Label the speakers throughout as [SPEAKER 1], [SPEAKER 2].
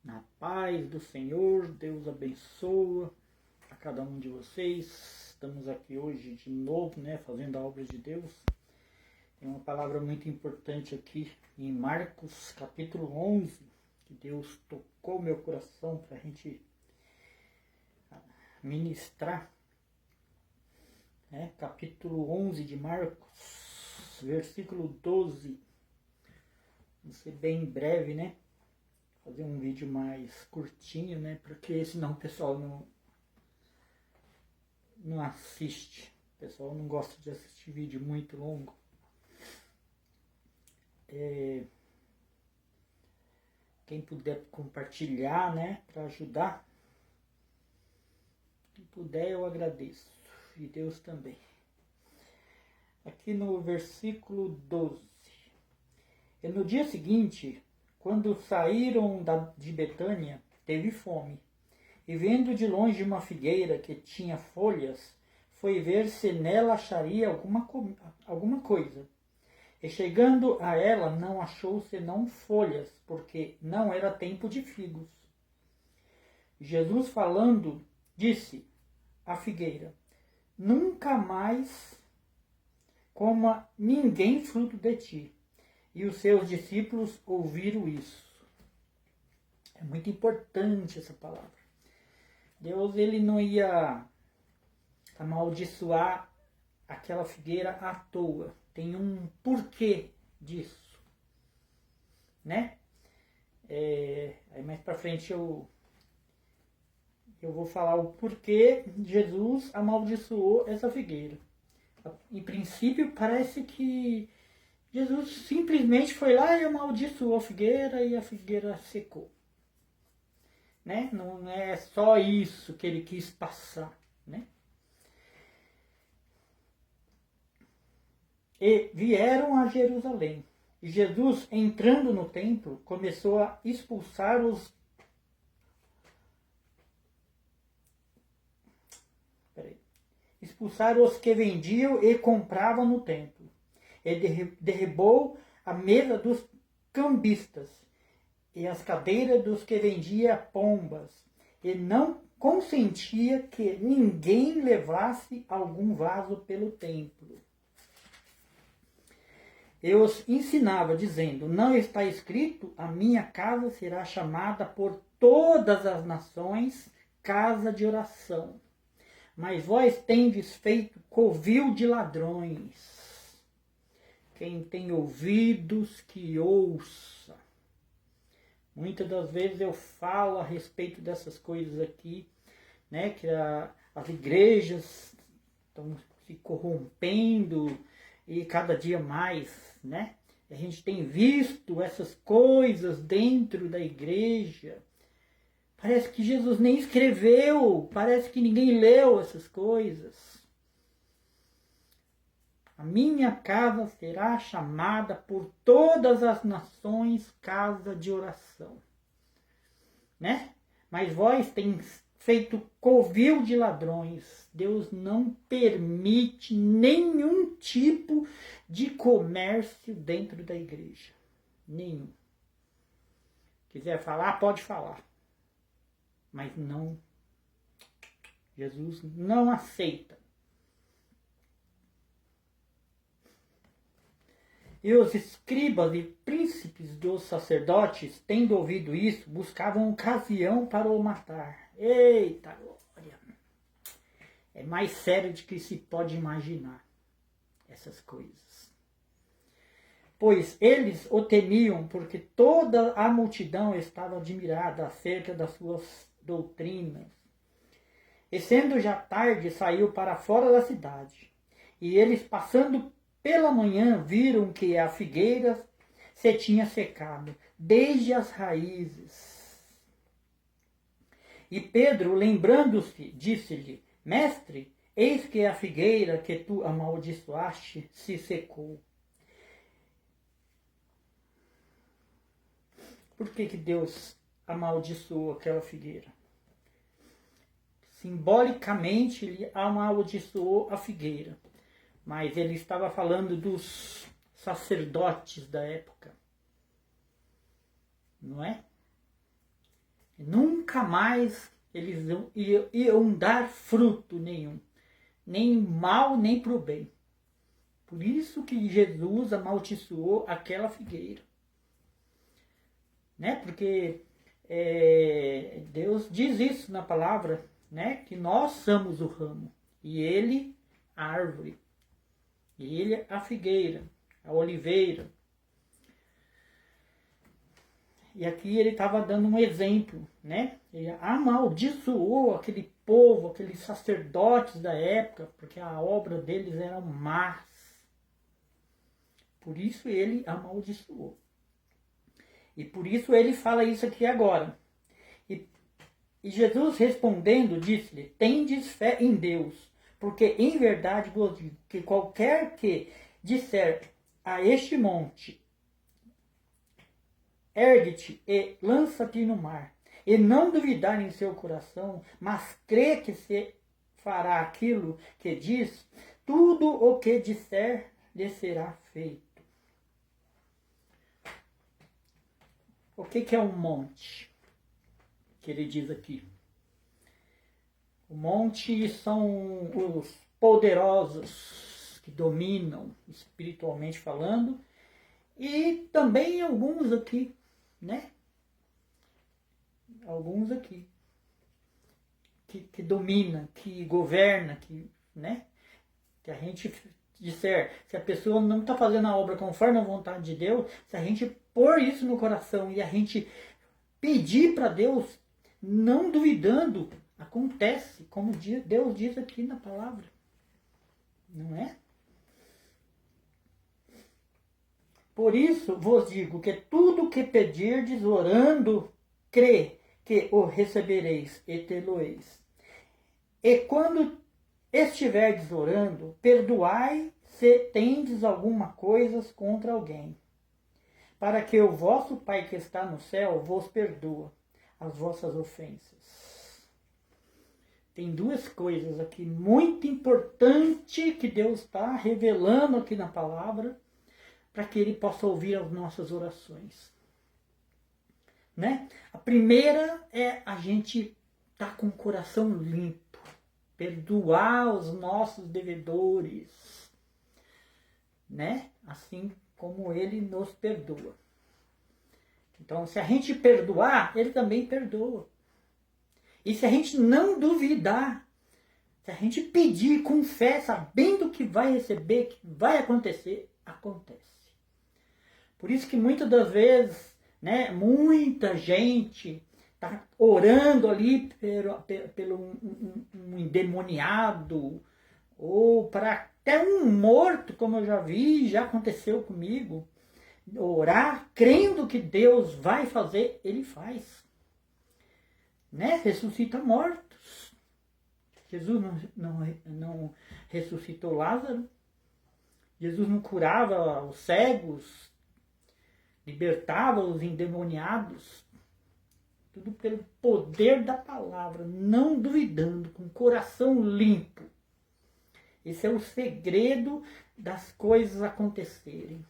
[SPEAKER 1] Na paz do Senhor, Deus abençoa a cada um de vocês. Estamos aqui hoje de novo, fazendo a obra de Deus. Tem uma palavra muito importante aqui em Marcos, capítulo 11, que Deus tocou meu coração para a gente ministrar. Capítulo 11 de Marcos, versículo 12. Vou ser bem breve, fazer um vídeo mais curtinho, porque senão o pessoal não assiste. O pessoal não gosta de assistir vídeo muito longo. Quem puder compartilhar, para ajudar, quem puder eu agradeço. E Deus também. Aqui no versículo 12. E no dia seguinte, quando saíram de Betânia, teve fome. E vendo de longe uma figueira que tinha folhas, foi ver se nela acharia alguma coisa. E chegando a ela, não achou senão folhas, porque não era tempo de figos. Jesus falando, disse à figueira: nunca mais coma ninguém fruto de ti. E os seus discípulos ouviram isso. É muito importante essa palavra. Deus, ele não ia amaldiçoar aquela figueira à toa. Tem um porquê disso, Aí mais pra frente eu vou falar o porquê Jesus amaldiçoou essa figueira. Em princípio parece que Jesus simplesmente foi lá e amaldiçoou a figueira e a figueira secou. Não é só isso que ele quis passar, E vieram a Jerusalém. E Jesus, entrando no templo, começou a expulsar os que vendiam e compravam no templo. E derrubou a mesa dos cambistas e as cadeiras dos que vendiam pombas, e não consentia que ninguém levasse algum vaso pelo templo. E os ensinava, dizendo: não está escrito, a minha casa será chamada por todas as nações casa de oração. Mas vós tendes feito covil de ladrões. Quem tem ouvidos, que ouça. Muitas das vezes eu falo a respeito dessas coisas aqui, que as igrejas estão se corrompendo e cada dia mais, A gente tem visto essas coisas dentro da igreja. Parece que Jesus nem escreveu, parece que ninguém leu essas coisas. A minha casa será chamada por todas as nações casa de oração. Mas vós tendes feito covil de ladrões. Deus não permite nenhum tipo de comércio dentro da igreja. Nenhum. Quiser falar, pode falar. Mas não. Jesus não aceita. E os escribas e príncipes dos sacerdotes, tendo ouvido isso, buscavam ocasião para o matar. Eita glória! É mais sério do que se pode imaginar essas coisas. Pois eles o temiam, porque toda a multidão estava admirada acerca das suas doutrinas. E sendo já tarde, saiu para fora da cidade. E eles, passando pela manhã, viram que a figueira se tinha secado, desde as raízes. E Pedro, lembrando-se, disse-lhe: Mestre, eis que a figueira que tu amaldiçoaste se secou. Por que Deus amaldiçoou aquela figueira? Simbolicamente, ele amaldiçoou a figueira. Mas ele estava falando dos sacerdotes da época. Não é? nunca mais eles iam dar fruto nenhum, nem mal, nem para o bem. Por isso que Jesus amaldiçoou aquela figueira. Né? Porque Deus diz isso na palavra, né? Que nós somos o ramo, e ele a árvore, e ele a figueira, a oliveira. E aqui ele estava dando um exemplo, né? Ele amaldiçoou aquele povo, aqueles sacerdotes da época, porque a obra deles era más. Por isso ele amaldiçoou. E por isso ele fala isso aqui agora. E Jesus respondendo disse-lhe: tendes fé em Deus, porque em verdade vos digo que qualquer que disser a este monte, ergue-te e lança-te no mar, e não duvidar em seu coração, mas crê que se fará aquilo que diz, tudo o que disser lhe será feito. O que é um monte? Que ele diz aqui. O monte são os poderosos que dominam, espiritualmente falando, e também alguns aqui, né? Alguns aqui que domina, que governa, que, né? Que a gente disser, se a pessoa não está fazendo a obra conforme a vontade de Deus, se a gente pôr isso no coração e a gente pedir para Deus, não duvidando, acontece, como Deus diz aqui na palavra. Não é? Por isso vos digo que tudo que pedirdes orando, crê que o recebereis e tê-lo-eis. E quando estiverdes orando, perdoai se tendes alguma coisa contra alguém, para que o vosso Pai que está no céu vos perdoa as vossas ofensas. Tem duas coisas aqui muito importantes que Deus está revelando aqui na palavra, para que Ele possa ouvir as nossas orações. Né? A primeira é a gente estar com o coração limpo, perdoar os nossos devedores, né? Assim como Ele nos perdoa. Então, se a gente perdoar, Ele também perdoa. E se a gente não duvidar, se a gente pedir com fé, sabendo que vai receber, que vai acontecer, acontece. Por isso que muitas das vezes, né, muita gente está orando ali pelo um endemoniado, ou para até um morto, como eu já vi, já aconteceu comigo. Orar, crendo que Deus vai fazer, Ele faz. Né? Ressuscita mortos. Jesus não ressuscitou Lázaro. Jesus não curava os cegos, libertava os endemoniados. Tudo pelo poder da palavra, não duvidando, com o coração limpo. Esse é o segredo das coisas acontecerem.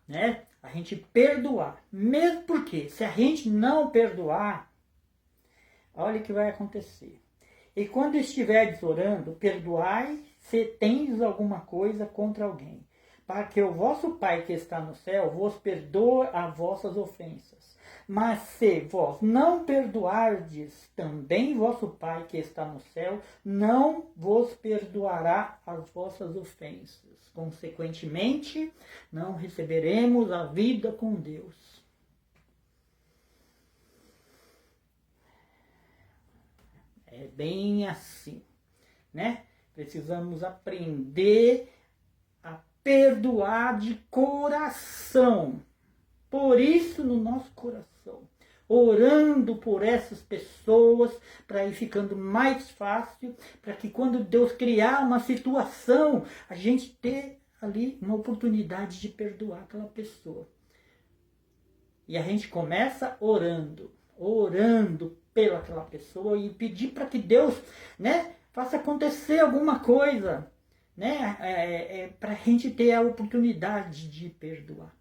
[SPEAKER 1] Né? A gente perdoar. Mesmo porque, se a gente não perdoar, olha o que vai acontecer. E quando estiverdes orando, perdoai se tendes alguma coisa contra alguém, para que o vosso Pai que está no céu vos perdoe as vossas ofensas. Mas se vós não perdoardes, também vosso Pai que está no céu não vos perdoará as vossas ofensas. Consequentemente, não receberemos a vida com Deus. É bem assim, né? Precisamos aprender a perdoar de coração. Por isso, no nosso coração, orando por essas pessoas, para ir ficando mais fácil, para que quando Deus criar uma situação, a gente ter ali uma oportunidade de perdoar aquela pessoa. E a gente começa orando pelaquela pessoa e pedir para que Deus, né, faça acontecer alguma coisa, né, para a gente ter a oportunidade de perdoar.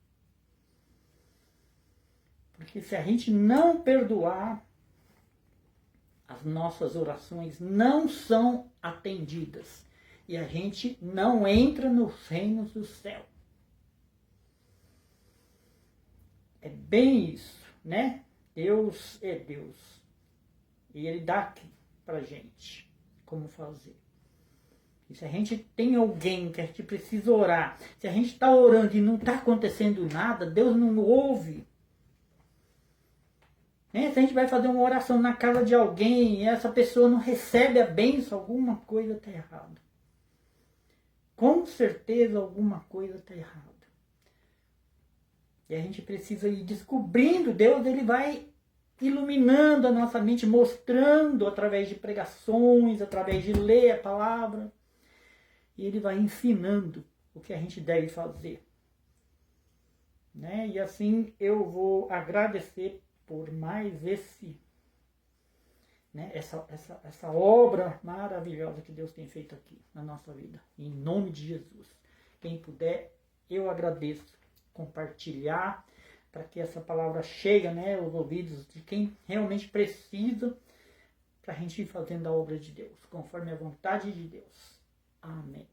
[SPEAKER 1] Porque se a gente não perdoar, as nossas orações não são atendidas. E a gente não entra nos reinos do céu. É bem isso, né? Deus é Deus. E Ele dá aqui pra gente como fazer. E se a gente tem alguém que a gente precisa orar, se a gente está orando e não está acontecendo nada, Deus não ouve. Né? Se a gente vai fazer uma oração na casa de alguém e essa pessoa não recebe a bênção, alguma coisa está errada. Com certeza alguma coisa está errada. E a gente precisa ir descobrindo. Deus, Ele vai iluminando a nossa mente, mostrando através de pregações, através de ler a palavra. E Ele vai ensinando o que a gente deve fazer. Né? E assim eu vou agradecer por mais essa obra maravilhosa que Deus tem feito aqui na nossa vida. Em nome de Jesus. Quem puder, eu agradeço. Compartilhar para que essa palavra chegue, né, aos ouvidos de quem realmente precisa, para a gente ir fazendo a obra de Deus, conforme a vontade de Deus. Amém.